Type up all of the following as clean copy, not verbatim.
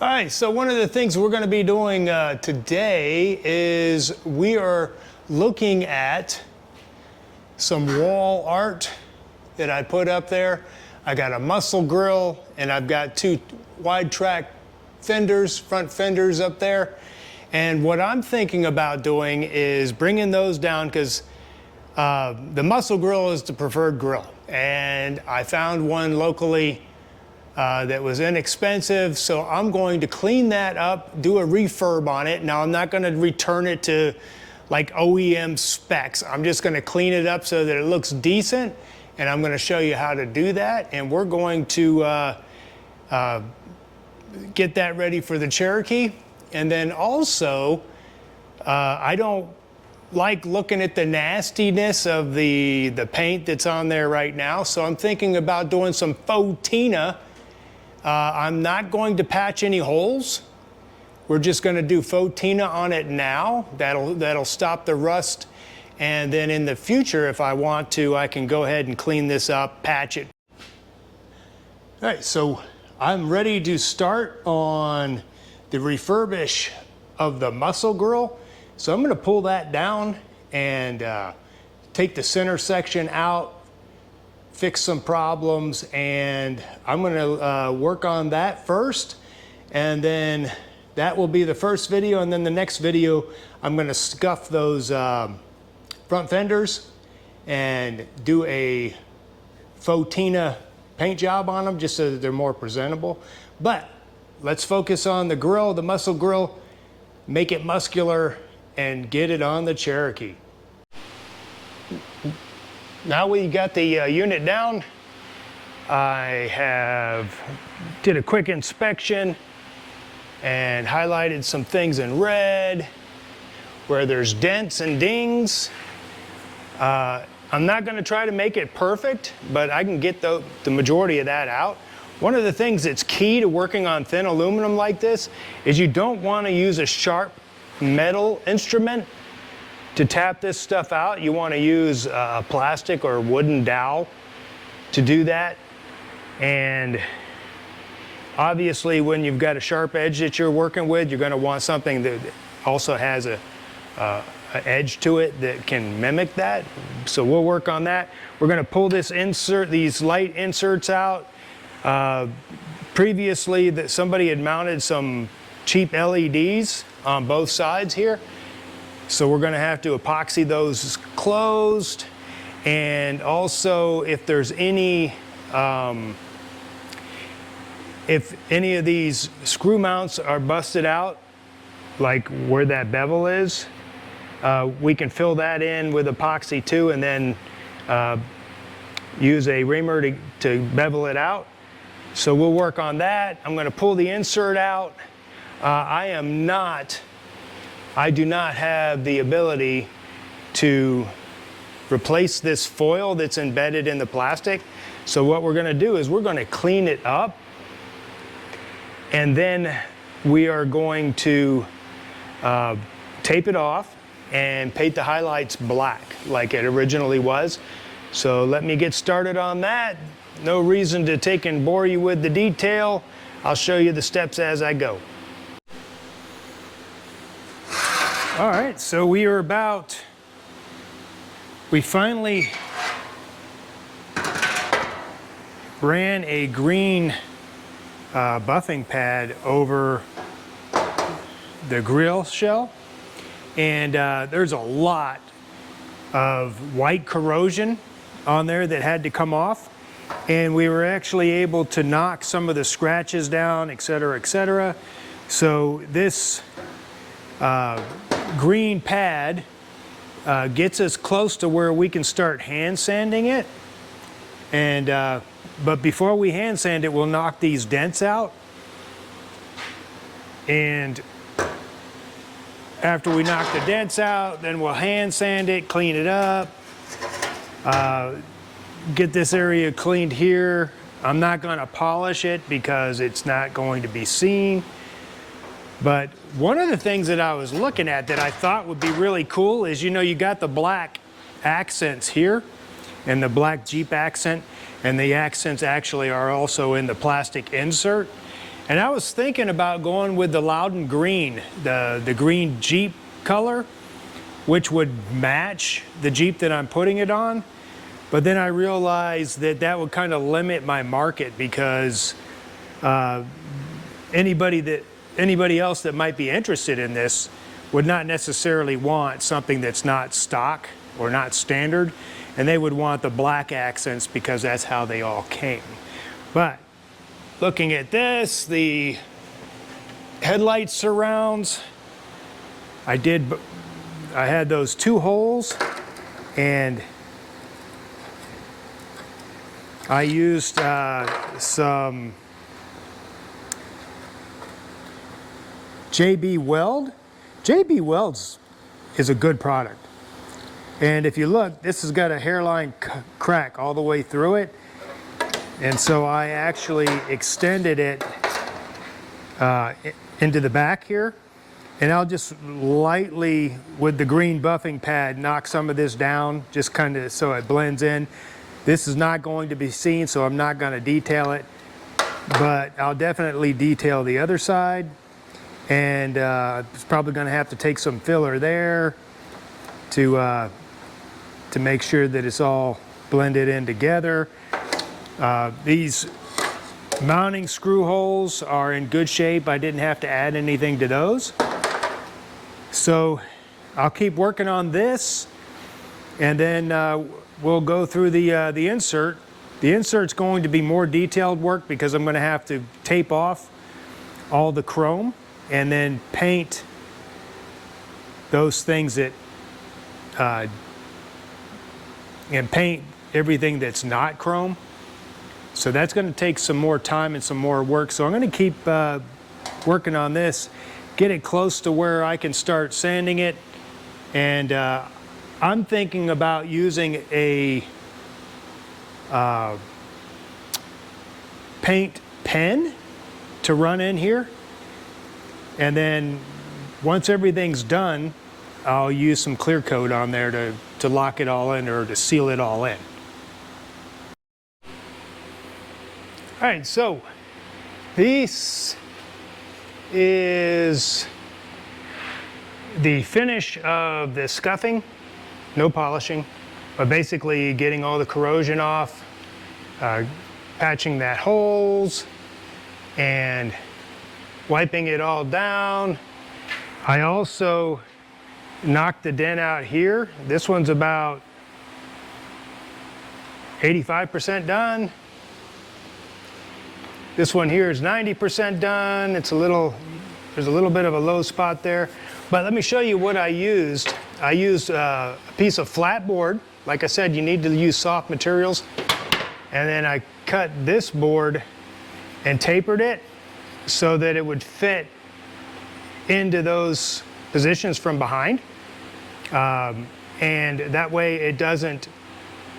All right, so one of the things we're going to be doing today is we are looking at some wall art that I put up there. I got a muscle grill and I've got two wide track fenders, front fenders up there. And what I'm thinking about doing is bringing those down because the muscle grill is the preferred grill. And I found one locally that was inexpensive, so I'm going to clean that up, do a refurb on it. Now I'm not going to return it to like OEM specs. I'm just going to clean it up so that it looks decent, and I'm going to show you how to do that. And we're going to get that ready for the Cherokee. And then also, I don't like looking at the nastiness of the paint that's on there right now, so I'm thinking about doing some faux tina. I'm not going to patch any holes. We're just going to do faux tina on it now. That'll stop the rust. And then in the future, if I want to, I can go ahead and clean this up, patch it. All right, so I'm ready to start on the refurbish of the muscle grill. So I'm going to pull that down and take the center section out, fix some problems, and I'm going to work on that first, and then that will be the first video. And then the next video I'm going to scuff those front fenders and do a faux tina paint job on them just so that they're more presentable. But let's focus on the grill, the muscle grill, make it muscular and get it on the Cherokee. Now we got the unit down. I did a quick inspection and highlighted some things in red where there's dents and dings. I'm not going to try to make it perfect, but I can get the majority of that out. One of the things that's key to working on thin aluminum like this is you don't want to use a sharp metal instrument to tap this stuff out. You want to use a plastic or wooden dowel to do that. And obviously when you've got a sharp edge that you're working with, you're going to want something that also has an edge to it that can mimic that. So we'll work on that. We're going to pull this insert, these light inserts out. Previously that somebody had mounted some cheap LEDs on both sides here. So we're going to have to epoxy those closed. And also if there's any of these screw mounts are busted out, like where that bevel is, we can fill that in with epoxy too, and then use a reamer to bevel it out. So we'll work on that. I'm going to pull the insert out. I do not have the ability to replace this foil that's embedded in the plastic. So what we're going to do is we're going to clean it up, and then we are going to tape it off and paint the highlights black like it originally was. So let me get started on that. No reason to take and bore you with the detail. I'll show you the steps as I go. All right, so we finally ran a green buffing pad over the grill shell, and there's a lot of white corrosion on there that had to come off, and we were actually able to knock some of the scratches down, etc., etc. So this green pad gets us close to where we can start hand sanding it, and but before we hand sand it, we'll knock these dents out, and after we knock the dents out, then we'll hand sand it, clean it up, get this area cleaned here. I'm not going to polish it because it's not going to be seen. But one of the things that I was looking at that I thought would be really cool is, you know, you got the black accents here and the black Jeep accent, and the accents actually are also in the plastic insert. And I was thinking about going with the Loudon green, the green Jeep color, which would match the Jeep that I'm putting it on. But then I realized that that would kind of limit my market, because anybody else that might be interested in this would not necessarily want something that's not stock or not standard, and they would want the black accents because that's how they all came. But looking at this, the headlight surrounds, I had those 2 holes, and I used some JB Weld. JB Weld's is a good product. And if you look, this has got a hairline crack all the way through it. And so I actually extended it into the back here. And I'll just lightly, with the green buffing pad, knock some of this down, just kind of so it blends in. This is not going to be seen, so I'm not going to detail it. But I'll definitely detail the other side. And it's probably going to have to take some filler there to make sure that it's all blended in together. These mounting screw holes are in good shape. I didn't have to add anything to those. So I'll keep working on this, and then we'll go through the insert. The insert's going to be more detailed work because I'm going to have to tape off all the chrome and then paint those things that and paint everything that's not chrome. So that's going to take some more time and some more work. So I'm going to keep working on this, get it close to where I can start sanding it. And I'm thinking about using a paint pen to run in here. And then once everything's done, I'll use some clear coat on there to lock it all in, or to seal it all in. All right, so this is the finish of the scuffing, no polishing, but basically getting all the corrosion off, patching that holes, and wiping it all down. I also knocked the dent out here. This one's about 85% done. This one here is 90% done. There's a little bit of a low spot there. But let me show you what I used. I used a piece of flat board. Like I said, you need to use soft materials. And then I cut this board and tapered it so that it would fit into those positions from behind. And that way it doesn't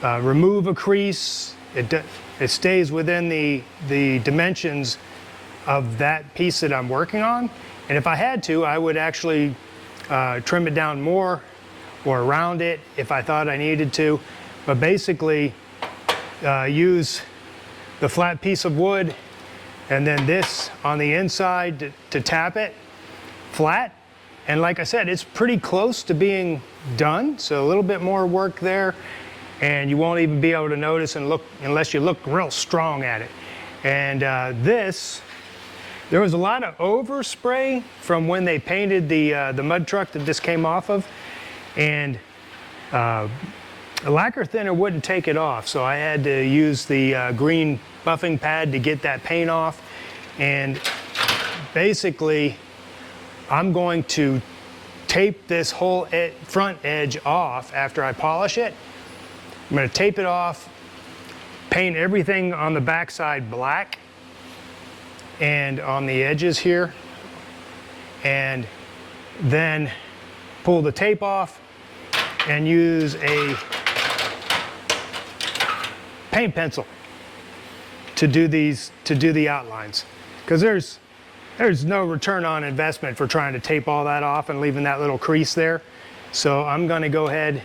remove a crease. It stays within the dimensions of that piece that I'm working on. And if I had to, I would actually trim it down more or round it if I thought I needed to. But basically, use the flat piece of wood and then this on the inside to tap it flat. And like I said, it's pretty close to being done. So a little bit more work there, and you won't even be able to notice and look unless you look real strong at it. And there was a lot of overspray from when they painted the mud truck that this came off of, and a lacquer thinner wouldn't take it off, so I had to use the green buffing pad to get that paint off. And basically, I'm going to tape this whole front edge off after I polish it. I'm going to tape it off, paint everything on the backside black and on the edges here, and then pull the tape off and use a paint pencil to do the outlines, because there's no return on investment for trying to tape all that off and leaving that little crease there. So I'm going to go ahead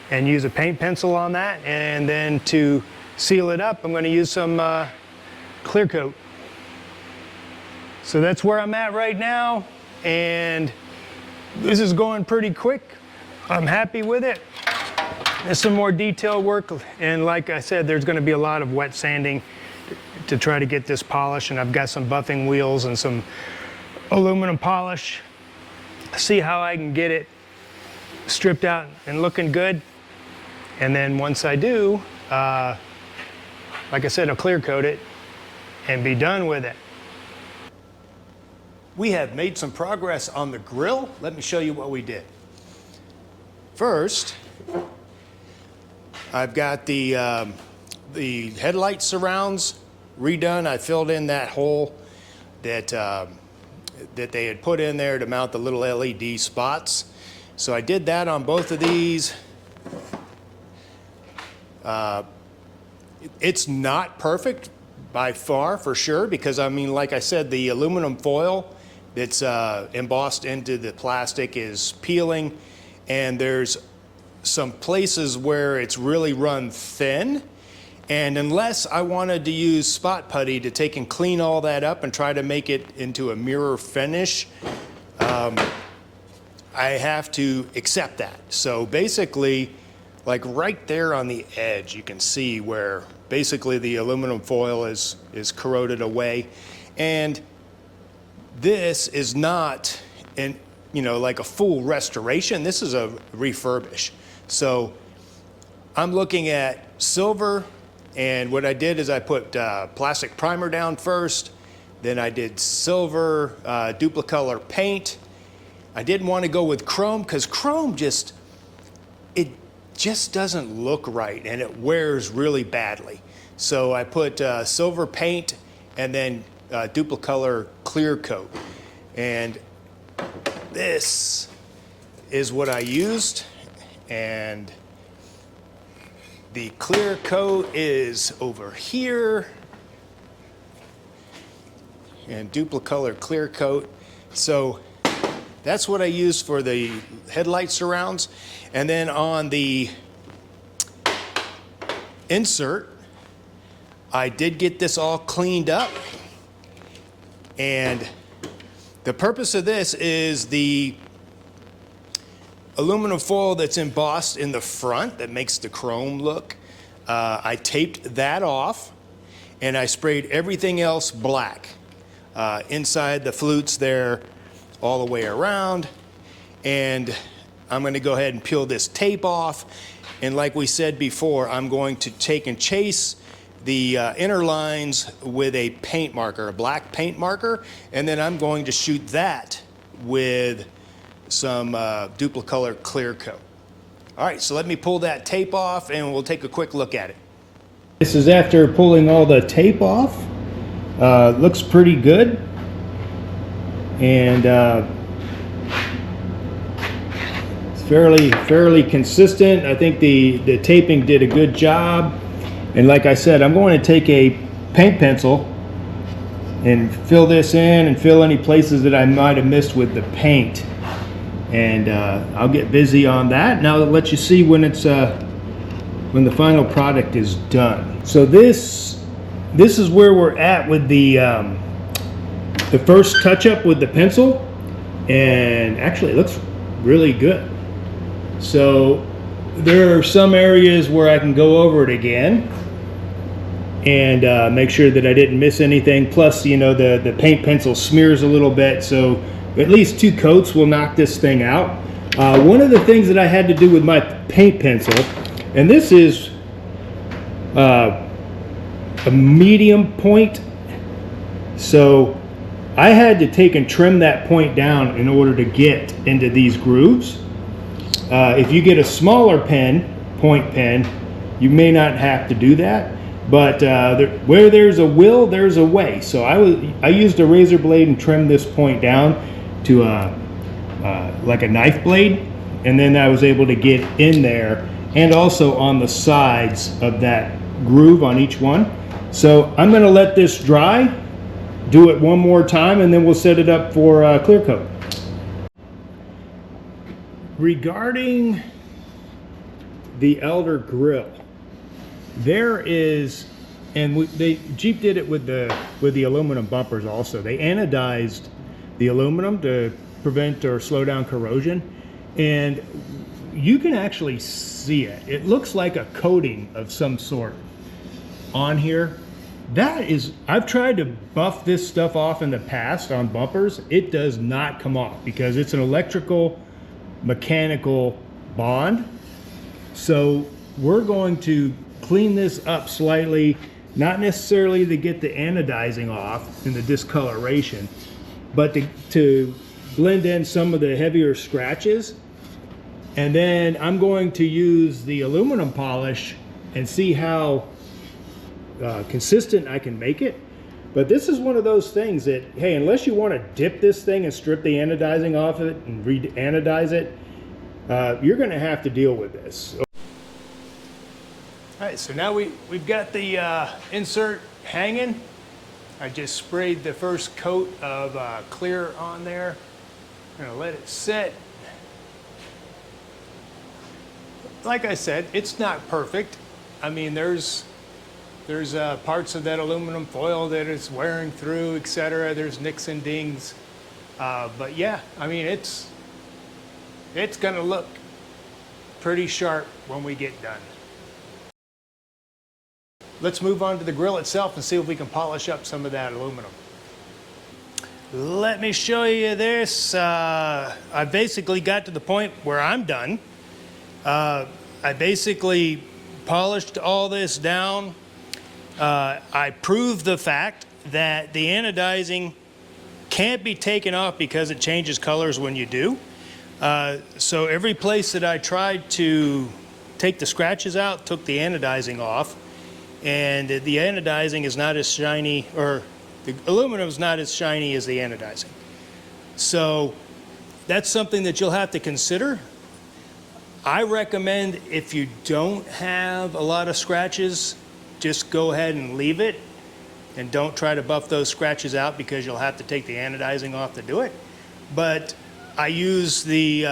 and use a paint pencil on that, and then to seal it up, I'm going to use some clear coat. So that's where I'm at right now, and this is going pretty quick. I'm happy with it. There's some more detail work, and like I said, there's going to be a lot of wet sanding to try to get this polished, and I've got some buffing wheels and some aluminum polish. See how I can get it stripped out and looking good. And then once I do, like I said, I'll clear coat it and be done with it. We have made some progress on the grill. Let me show you what we did. First, I've got the headlight surrounds redone. I filled in that hole that they had put in there to mount the little LED spots. So I did that on both of these. It's not perfect by far, for sure, because I mean, like I said, the aluminum foil that's embossed into the plastic is peeling, and there's some places where it's really run thin. And unless I wanted to use spot putty to take and clean all that up and try to make it into a mirror finish, I have to accept that. So basically, like right there on the edge, you can see where basically the aluminum foil is corroded away. And this is not like a full restoration. This is a refurbish. So I'm looking at silver, and what I did is I put plastic primer down first, then I did silver duplicolor paint. I didn't want to go with chrome because chrome just doesn't look right, and it wears really badly. So I put silver paint and then duplicolor clear coat. And this is what I used. And the clear coat is over here. And duplicolor clear coat. So that's what I used for the headlight surrounds. And then on the insert, I did get this all cleaned up. And the purpose of this is the aluminum foil that's embossed in the front that makes the chrome look. I taped that off, and I sprayed everything else black. Inside the flutes there, all the way around. And I'm going to go ahead and peel this tape off. And like we said before, I'm going to take and chase the inner lines with a paint marker, a black paint marker, and then I'm going to shoot that with some duplicolor clear coat. All right, so let me pull that tape off and we'll take a quick look at it. This is after pulling all the tape off. Looks pretty good. And it's fairly consistent. I think the taping did a good job. And like I said, I'm going to take a paint pencil and fill this in and fill any places that I might have missed with the paint. And I'll get busy on that. And I'll let you see when it's when the final product is done. So this is where we're at with the first touch up with the pencil, and actually it looks really good. So there are some areas where I can go over it again and make sure that I didn't miss anything. Plus, you know, the paint pencil smears a little bit, so at least 2 coats will knock this thing out. One of the things that I had to do with my paint pencil, and this is a medium point, so I had to take and trim that point down in order to get into these grooves. If you get a smaller point pen, you may not have to do that. But where there's a will, there's a way. So I used a razor blade and trimmed this point down to like a knife blade, and then I was able to get in there and also on the sides of that groove on each one. So I'm going to let this dry, do it one more time, and then we'll set it up for clear coat. Regarding the Elder grill, there is And Jeep did it with the aluminum bumpers also. They anodized the aluminum to prevent or slow down corrosion, and you can actually see it. It looks like a coating of some sort on here. I've tried to buff this stuff off in the past on bumpers. It does not come off because it's an electrical mechanical bond. So we're going to clean this up slightly, not necessarily to get the anodizing off and the discoloration, but to blend in some of the heavier scratches. And then I'm going to use the aluminum polish and see how consistent I can make it. But this is one of those things that, hey, unless you want to dip this thing and strip the anodizing off of it and re-anodize it, you're going to have to deal with this. All right, so now we've got the insert hanging. I just sprayed the first coat of clear on there. I'm gonna let it set. Like I said, it's not perfect. I mean, there's parts of that aluminum foil that is wearing through, etc. There's nicks and dings. But yeah, I mean, it's gonna look pretty sharp when we get done. Let's move on to the grill itself and see if we can polish up some of that aluminum. Let me show you this. I basically got to the point where I'm done. I basically polished all this down. I proved the fact that the anodizing can't be taken off because it changes colors when you do. So every place that I tried to take the scratches out, took the anodizing off. And the anodizing is not as shiny, or the aluminum is not as shiny as the anodizing. So that's something that you'll have to consider. I recommend if you don't have a lot of scratches, just go ahead and leave it and don't try to buff those scratches out because you'll have to take the anodizing off to do it. But I use the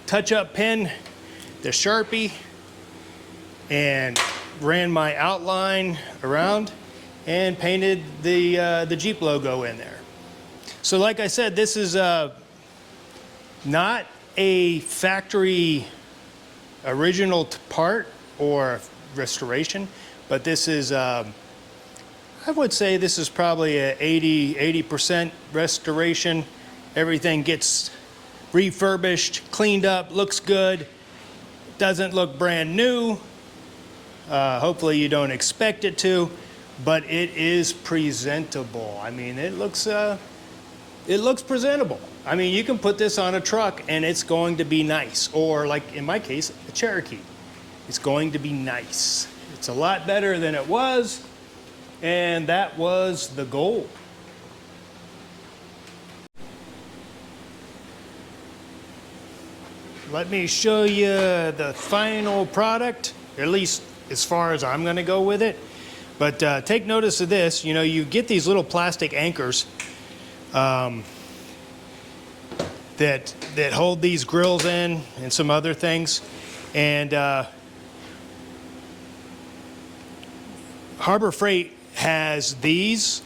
touch-up pen, the Sharpie, and ran my outline around and painted the Jeep logo in there. So like I said, this is not a factory original part or restoration, but this is, I would say this is probably a 80% restoration. Everything gets refurbished, cleaned up, looks good, doesn't look brand new. Hopefully you don't expect it to, but it is presentable. I mean, it looks presentable. I mean, you can put this on a truck and it's going to be nice. Or like in my case, a Cherokee. It's going to be nice. It's a lot better than it was, and that was the goal. Let me show you the final product, at least as far as I'm going to go with it. But take notice of this. You know, you get these little plastic anchors that hold these grills in and some other things. And Harbor Freight has these.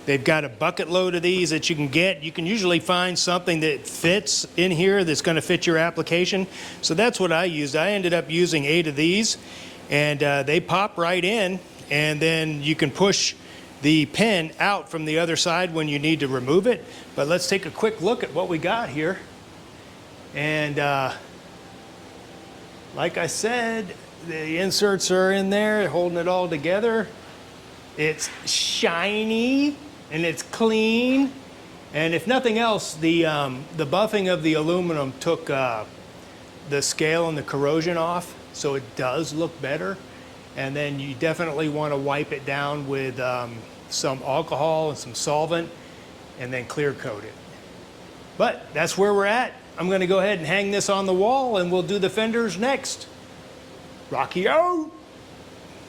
They've got a bucket load of these that you can get. You can usually find something that fits in here that's going to fit your application. So that's what I used. I ended up using 8 of these, and they pop right in, and then you can push the pin out from the other side when you need to remove it. But let's take a quick look at what we got here. And like I said, the inserts are in there holding it all together. It's shiny and it's clean, and if nothing else, the buffing of the aluminum took the scale and the corrosion off, so it does look better. And then you definitely want to wipe it down with some alcohol and some solvent, and then clear coat it. But that's where we're at. I'm going to go ahead and hang this on the wall, and we'll do the fenders next. Rocky out!